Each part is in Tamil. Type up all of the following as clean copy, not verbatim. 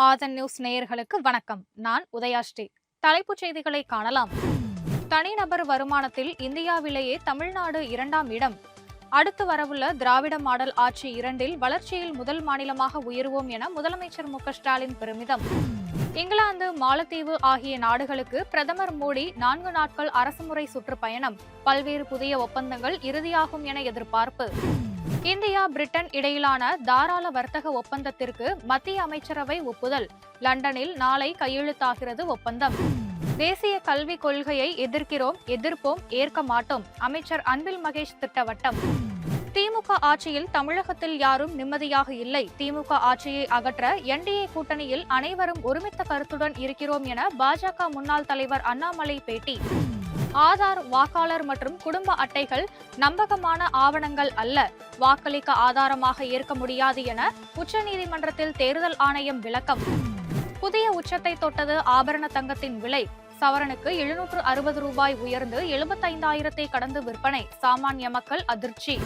ஆதன் நியூஸ் நேயர்களுக்கு வணக்கம். நான் உதயாஸ்ரீ. தலைப்புச் செய்திகளை காணலாம். தனிநபர் வருமானத்தில் இந்தியாவிலேயே தமிழ்நாடு 2ஆம் இடம். அடுத்து வரவுள்ள திராவிட மாடல் ஆட்சி 2இல் வளர்ச்சியில் முதல் மாநிலமாக உயர்வோம் என முதலமைச்சர் மு.க.ஸ்டாலின் பெருமிதம். இங்கிலாந்து, மாலத்தீவு ஆகிய நாடுகளுக்கு பிரதமர் மோடி 4 நாட்கள் அரசுமுறை சுற்றுப்பயணம். பல்வேறு புதிய ஒப்பந்தங்கள் இறுதியாகும் என எதிர்பார்ப்பு. இந்தியா, பிரிட்டன் இடையிலான தாராள வர்த்தக ஒப்பந்தத்திற்கு மத்திய அமைச்சரவை ஒப்புதல். லண்டனில் நாளை கையெழுத்தாகிறது ஒப்பந்தம். தேசிய கல்விக் கொள்கையை எதிர்ப்போம், ஏற்க மாட்டோம். அமைச்சர் அன்பில் மகேஷ் திட்டவட்டம். திமுக ஆட்சியில் தமிழகத்தில் யாரும் நிம்மதியாக இல்லை. திமுக ஆட்சியை அகற்ற என்டிஏ கூட்டணியில் அனைவரும் ஒருமித்த கருத்துடன் இருக்கிறோம் என பாஜக முன்னாள் தலைவர் அண்ணாமலை பேட்டி. ஆதார், வாக்காளர் மற்றும் குடும்ப அட்டைகள் நம்பகமான ஆவணங்கள் அல்ல. வாக்களிக்க ஆதாரமாக ஏற்க முடியாது என உச்சநீதிமன்றத்தில் தேர்தல் ஆணையம் விளக்கம். புதிய உச்சத்தை தொட்டது ஆபரண தங்கத்தின் விலை. சவரனுக்கு 760 ரூபாய் உயர்ந்து 75,000 கடந்து விற்பனை. சாமானிய மக்கள் அதிர்ச்சி.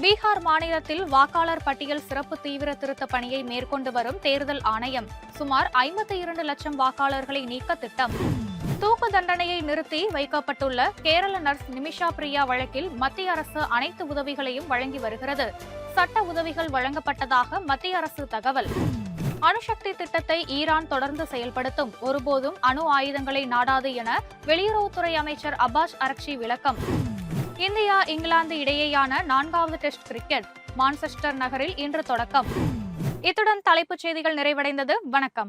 பீகார் மாநிலத்தில் வாக்காளர் பட்டியல் சிறப்பு தீவிர திருத்த பணியை மேற்கொண்டு வரும் தேர்தல் ஆணையம். சுமார் 52 லட்சம் வாக்காளர்களை நீக்க திட்டம். தூக்கு தண்டனையை நிறுத்தி வைக்கப்பட்டுள்ள கேரள நர்ஸ் நிமிஷா பிரியா வழக்கில் மத்திய அரசு அனைத்து உதவிகளையும் வழங்கி வருகிறது. சட்ட உதவிகள் வழங்கப்பட்டதாக மத்திய அரசு தகவல். அணுசக்தி திட்டத்தை ஈரான் தொடர்ந்து செயல்படுத்தும். ஒருபோதும் அணு ஆயுதங்களை நாடாது என வெளியுறவுத்துறை அமைச்சர் அப்பாஸ் அரக்சி விளக்கம். இந்தியா, இங்கிலாந்து இடையேயான 4வது டெஸ்ட் கிரிக்கெட் மான்செஸ்டர் நகரில் இன்று தொடக்கம். இத்துடன் தலைப்புச் செய்திகள் நிறைவடைந்தது. வணக்கம்.